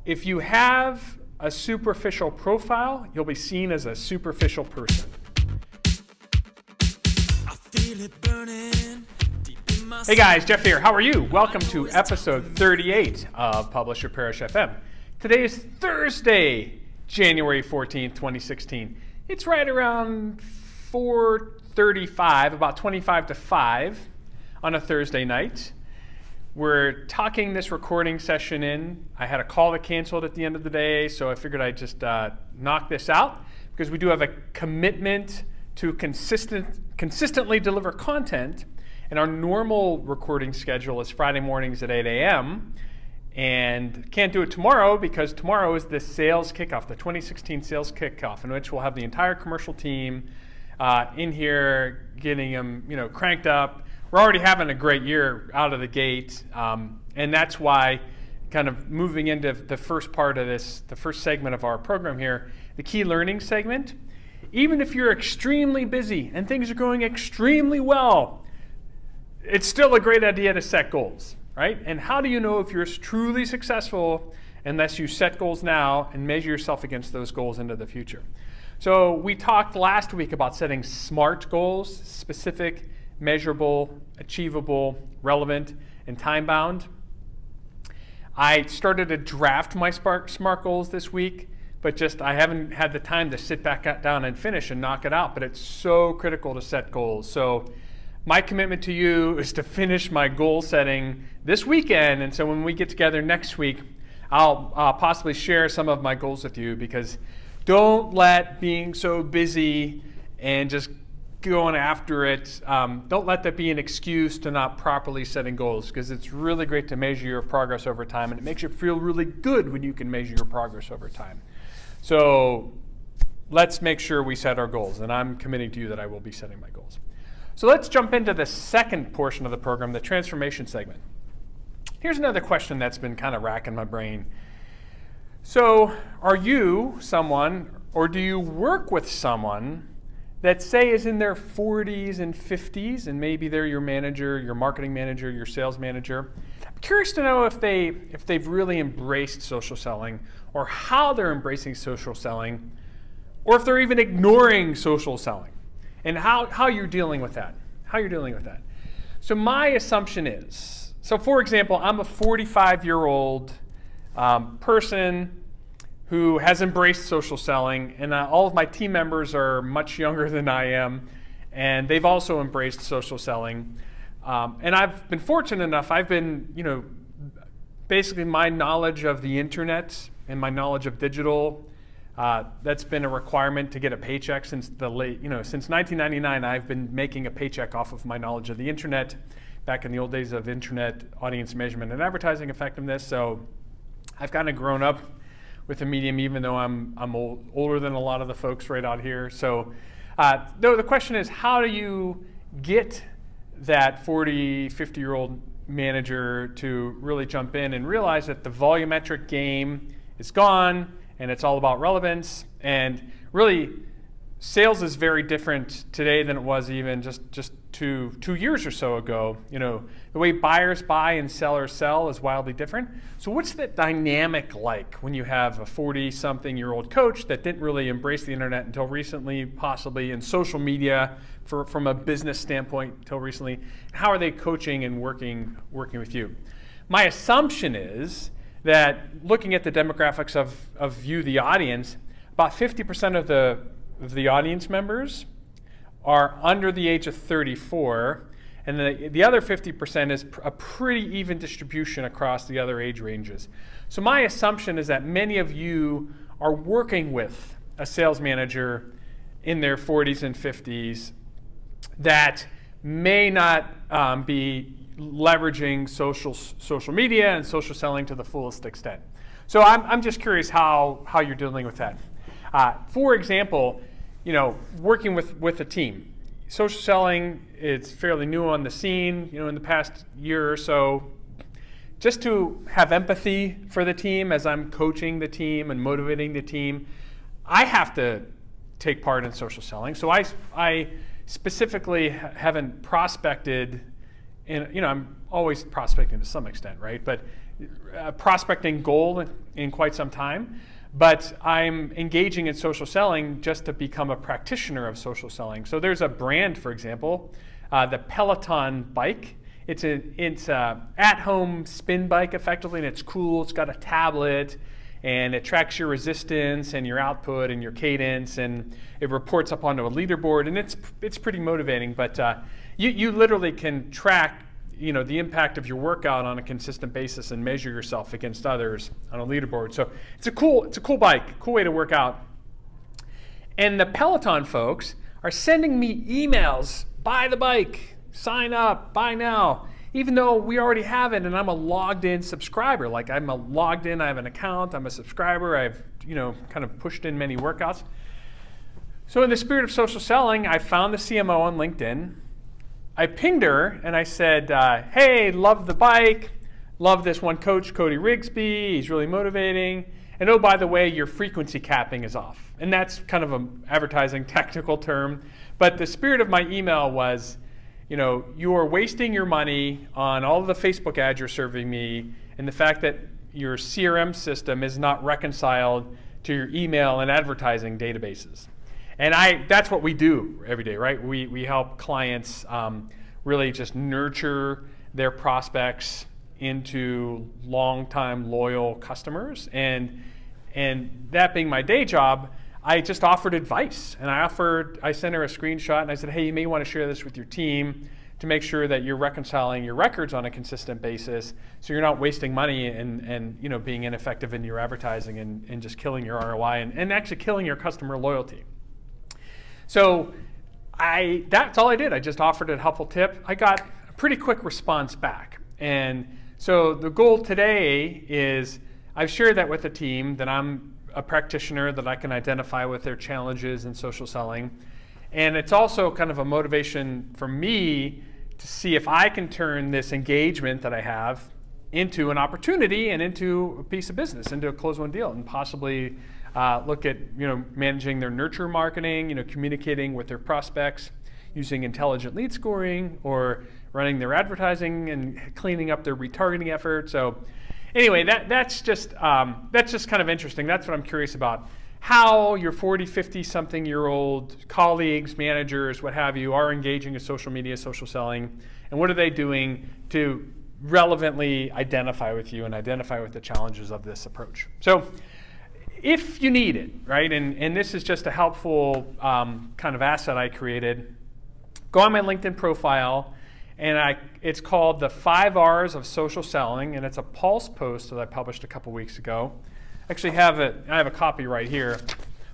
if you have a superficial profile, you'll be seen as a superficial person. Hey guys, Jeff here. How are you? Welcome to episode 38 of Publish Your Parish FM. Today is Thursday, January 14th, 2016. It's right around 4:35, about 25 to 5 on a Thursday night. We're talking this recording session in. I had a call that canceled at the end of the day, so I figured I'd just knock this out because we do have a commitment to consistently deliver content, and our normal recording schedule is Friday mornings at 8 a.m. and can't do it tomorrow because tomorrow is the sales kickoff, the 2016 sales kickoff, in which we'll have the entire commercial team in here getting them, cranked up. We're already having a great year out of the gate, and that's why kind of moving into the first part of this, the first segment of our program here, the key learning segment. Even if you're extremely busy and things are going extremely well, it's still a great idea to set goals, right? And how do you know if you're truly successful unless you set goals now and measure yourself against those goals into the future? So we talked last week about setting SMART goals: specific, measurable, achievable, relevant, and time-bound. I started to draft my SMART goals this week, but I haven't had the time to sit back down and finish and knock it out, but it's so critical to set goals. So my commitment to you is to finish my goal setting this weekend, and so when we get together next week, I'll possibly share some of my goals with you, because don't let being so busy and just going after it, don't let that be an excuse to not properly setting goals, because it's really great to measure your progress over time, and it makes you feel really good when you can measure your progress over time. So let's make sure we set our goals, and I'm committing to you that I will be setting my goals. So let's jump into the second portion of the program, the transformation segment. Here's another question that's been kind of racking my brain. So are you someone, or do you work with someone that, say, is in their 40s and 50s, and maybe they're your manager, your marketing manager, your sales manager? I'm curious to know if they've really embraced social selling, or how they're embracing social selling, or if they're even ignoring social selling, and how you're dealing with that. So my assumption is, so for example, I'm a 45-year-old person who has embraced social selling, and all of my team members are much younger than I am, and they've also embraced social selling. And I've been fortunate enough, basically my knowledge of the internet and my knowledge of digital, that's been a requirement to get a paycheck since since 1999. I've been making a paycheck off of my knowledge of the internet, back in the old days of internet audience measurement and advertising effectiveness. So I've kind of grown up with the medium, even though I'm older than a lot of the folks right out here. So the question is, how do you get that 40, 50-year-old manager to really jump in and realize that the volumetric game is gone and it's all about relevance? And really, sales is very different today than it was even just two years or so ago. The way buyers buy and sellers sell is wildly different. So what's that dynamic like when you have a 40-something-year-old coach that didn't really embrace the internet until recently, possibly, in social media from a business standpoint until recently? How are they coaching and working with you? My assumption is that, looking at the demographics of you, the audience, about 50% of the audience members are under the age of 34, and the other 50% is a pretty even distribution across the other age ranges. So my assumption is that many of you are working with a sales manager in their 40s and 50s that may not be leveraging social media and social selling to the fullest extent. So I'm just curious how you're dealing with that. For example, working with a team. Social selling is fairly new on the scene, in the past year or so. Just to have empathy for the team as I'm coaching the team and motivating the team, I have to take part in social selling. So I specifically haven't prospected, I'm always prospecting to some extent, right? But prospecting goal in quite some time, but I'm engaging in social selling just to become a practitioner of social selling. So there's a brand, for example, the Peloton bike. It's a at-home spin bike effectively, and it's cool. It's got a tablet, and it tracks your resistance and your output and your cadence, and it reports up onto a leaderboard, and it's pretty motivating. But you literally can track the impact of your workout on a consistent basis and measure yourself against others on a leaderboard. So it's a cool bike, cool way to work out. And the Peloton folks are sending me emails, buy the bike, sign up, buy now, even though we already have it and I'm a logged in subscriber. Like I have an account, I'm a subscriber, I've kind of pushed in many workouts. So in the spirit of social selling, I found the CMO on LinkedIn. I pinged her and I said, hey, love the bike, love this one coach, Cody Rigsby, he's really motivating. And oh, by the way, your frequency capping is off. And that's kind of an advertising technical term. But the spirit of my email was, you are wasting your money on all of the Facebook ads you're serving me, and the fact that your CRM system is not reconciled to your email and advertising databases. And that's what we do every day, right? We help clients really just nurture their prospects into long-time loyal customers. And that being my day job, I just offered advice. And I sent her a screenshot and I said, hey, you may want to share this with your team to make sure that you're reconciling your records on a consistent basis so you're not wasting money and being ineffective in your advertising and just killing your ROI and actually killing your customer loyalty. So that's all I did. I just offered a helpful tip. I got a pretty quick response back. And so the goal today is I've shared that with the team that I'm a practitioner, that I can identify with their challenges in social selling. And it's also kind of a motivation for me to see if I can turn this engagement that I have into an opportunity and into a piece of business, into a close-won deal, and possibly look at managing their nurture marketing, communicating with their prospects, using intelligent lead scoring, or running their advertising and cleaning up their retargeting effort. So anyway, that's just kind of interesting. That's what I'm curious about. How your 40, 50-something-year-old colleagues, managers, what have you, are engaging in social media, social selling, and what are they doing to relevantly identify with you and identify with the challenges of this approach. So if you need it, right, and this is just a helpful kind of asset I created, go on my LinkedIn profile, and it's called the 5 R's of Social Selling, and it's a Pulse post that I published a couple weeks ago. Actually I have a copy right here.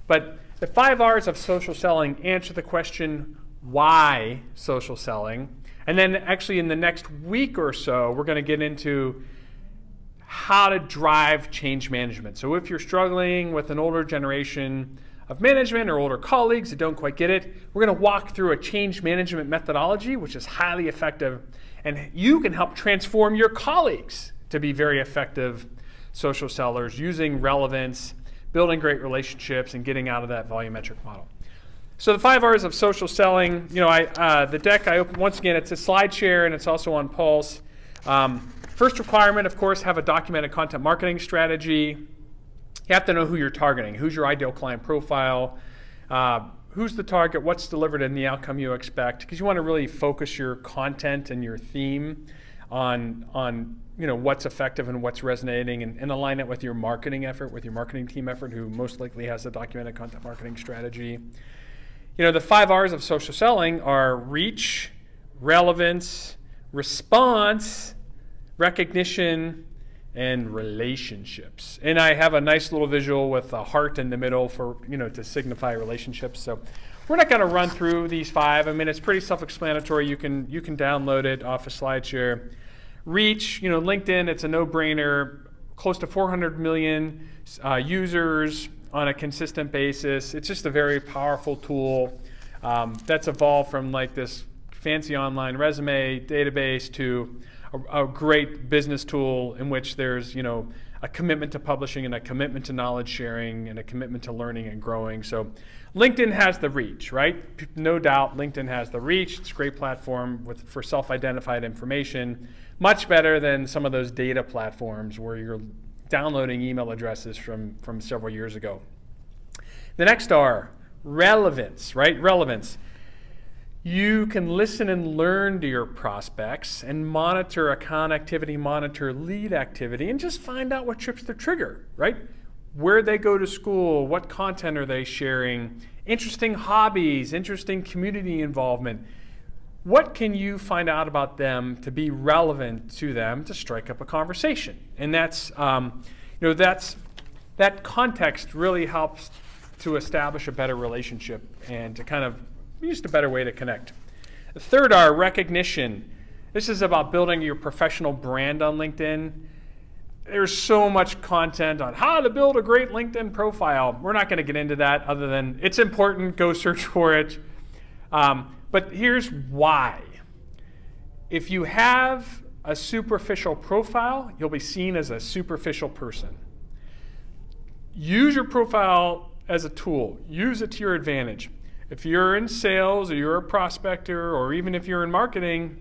But the 5 R's of social selling answer the question, why social selling? And then actually in the next week or so, we're going to get into how to drive change management. So if you're struggling with an older generation of management or older colleagues that don't quite get it, we're going to walk through a change management methodology, which is highly effective. And you can help transform your colleagues to be very effective social sellers using relevance, building great relationships, and getting out of that volumetric model. So the 5 R's of social selling, the deck I opened, once again, it's a slide share and it's also on Pulse. First requirement, of course, have a documented content marketing strategy. You have to know who you're targeting. Who's your ideal client profile? Who's the target? What's delivered and the outcome you expect? Because you want to really focus your content and your theme on what's effective and what's resonating, and align it with your marketing effort, with your marketing team effort, who most likely has a documented content marketing strategy. The 5 R's of social selling are reach, relevance, response, recognition, and relationships. And I have a nice little visual with a heart in the middle for, to signify relationships. So we're not going to run through these 5. I mean, it's pretty self-explanatory. You can download it off a SlideShare. Reach, LinkedIn, it's a no-brainer. Close to 400 million users on a consistent basis. It's just a very powerful tool that's evolved from like this fancy online resume database to a great business tool in which there's a commitment to publishing and a commitment to knowledge sharing and a commitment to learning and growing. So LinkedIn has the reach, right? No doubt LinkedIn has the reach. It's a great platform for self-identified information, much better than some of those data platforms where you're downloading email addresses from several years ago. The next R, relevance, right? Relevance. You can listen and learn to your prospects and monitor account activity, monitor lead activity, and just find out what trips their trigger, right? Where they go to school, what content are they sharing, interesting hobbies, interesting community involvement. What can you find out about them to be relevant to them to strike up a conversation? And that's, that context really helps to establish a better relationship and to kind of just a better way to connect. The third R, recognition. This is about building your professional brand on LinkedIn. There's so much content on how to build a great LinkedIn profile. We're not going to get into that other than it's important, go search for it. But here's why. If you have a superficial profile, you'll be seen as a superficial person. Use your profile as a tool. Use it to your advantage. If you're in sales or you're a prospector or even if you're in marketing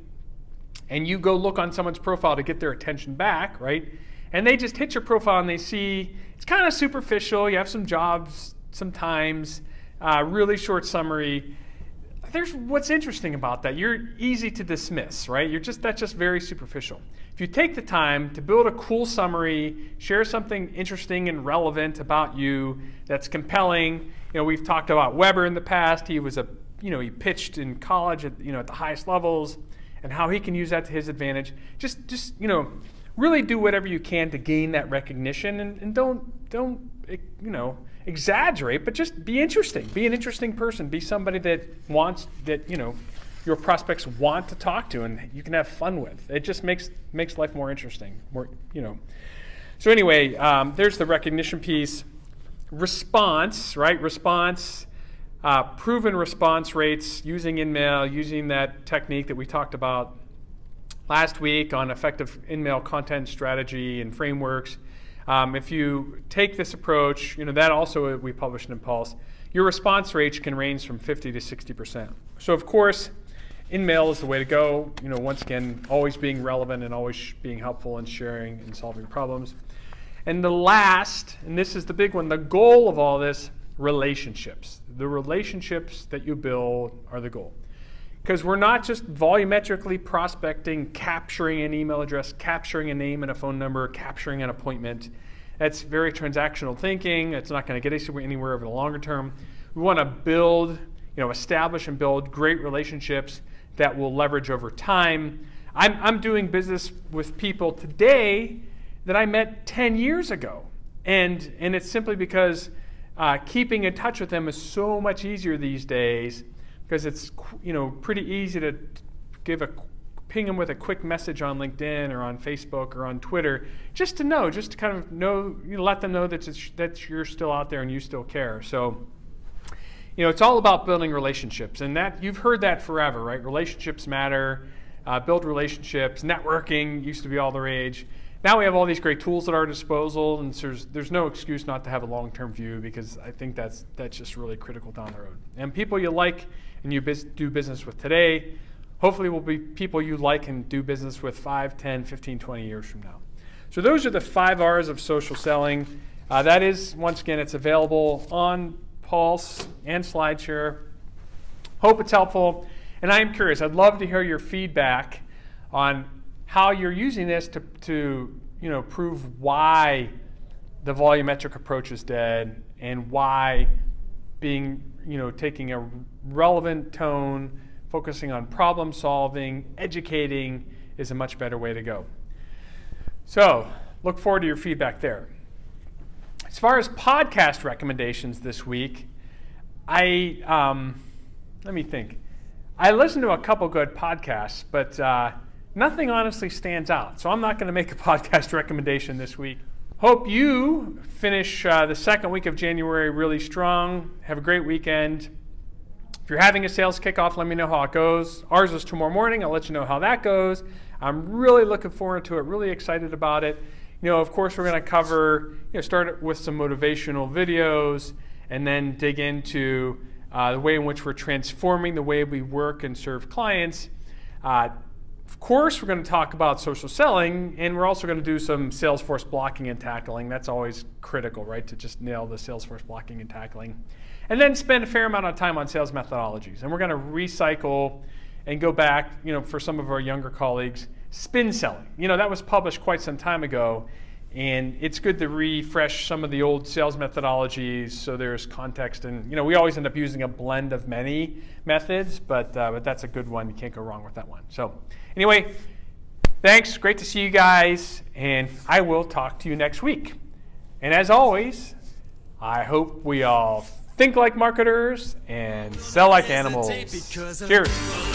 and you go look on someone's profile to get their attention back, right? And they just hit your profile and they see it's kind of superficial. You have some jobs sometimes, really short summary. There's what's interesting about that. You're easy to dismiss, right? That's just very superficial. If you take the time to build a cool summary, share something interesting and relevant about you that's compelling. We've talked about Weber in the past. He was he pitched in college at the highest levels, and how he can use that to his advantage. Just really do whatever you can to gain that recognition, and don't exaggerate, but just be interesting. Be an interesting person. Be somebody that your prospects want to talk to and you can have fun with. It just makes life more interesting. So anyway, there's the recognition piece. Response, right? Response, proven response rates using InMail, using that technique that we talked about last week on effective InMail content strategy and frameworks. If you take this approach, that also we published in Impulse, your response rates can range from 50 to 60%. So of course, InMail is the way to go. Once again, always being relevant and always being helpful and sharing and solving problems. And the last, and this is the big one, the goal of all this, relationships. The relationships that you build are the goal. Because we're not just volumetrically prospecting, capturing an email address, capturing a name and a phone number, capturing an appointment. That's very transactional thinking. It's not going to get us anywhere over the longer term. We want to build, establish and build great relationships that will leverage over time. I'm doing business with people today that I met 10 years ago. And it's simply because keeping in touch with them is so much easier these days, because it's pretty easy to ping them with a quick message on LinkedIn or on Facebook or on Twitter, just to kind of know, let them know that you're still out there and you still care. So, it's all about building relationships, and that you've heard that forever, right? Relationships matter. Build relationships. Networking used to be all the rage. Now we have all these great tools at our disposal, and there's no excuse not to have a long-term view, because I think that's just really critical down the road. And people you like and you do business with today, hopefully will be people you like and do business with 5, 10, 15, 20 years from now. So those are the 5 R's of social selling. That is, once again, it's available on Pulse and SlideShare. Hope it's helpful. And I am curious, I'd love to hear your feedback on how you're using this to prove why the volumetric approach is dead, and why taking a relevant tone, focusing on problem solving, educating is a much better way to go. So look forward to your feedback there. As far as podcast recommendations this week, let me think. I listened to a couple good podcasts, but nothing honestly stands out. So I'm not going to make a podcast recommendation this week. Hope you finish the second week of January really strong. Have a great weekend. If you're having a sales kickoff, let me know how it goes. Ours is tomorrow morning. I'll let you know how that goes. I'm really looking forward to it, really excited about it. Of course, we're going to cover, start with some motivational videos and then dig into the way in which we're transforming the way we work and serve clients. Of course, we're going to talk about social selling, and we're also going to do some Salesforce blocking and tackling. That's always critical, right, to just nail the Salesforce blocking and tackling. And then spend a fair amount of time on sales methodologies. And we're going to recycle and go back, for some of our younger colleagues, spin selling. That was published quite some time ago, and it's good to refresh some of the old sales methodologies so there's context. And we always end up using a blend of many methods, but that's a good one. You can't go wrong with that one. So anyway, thanks. Great to see you guys, and I will talk to you next week. And as always, I hope we all think like marketers and sell like animals. Cheers.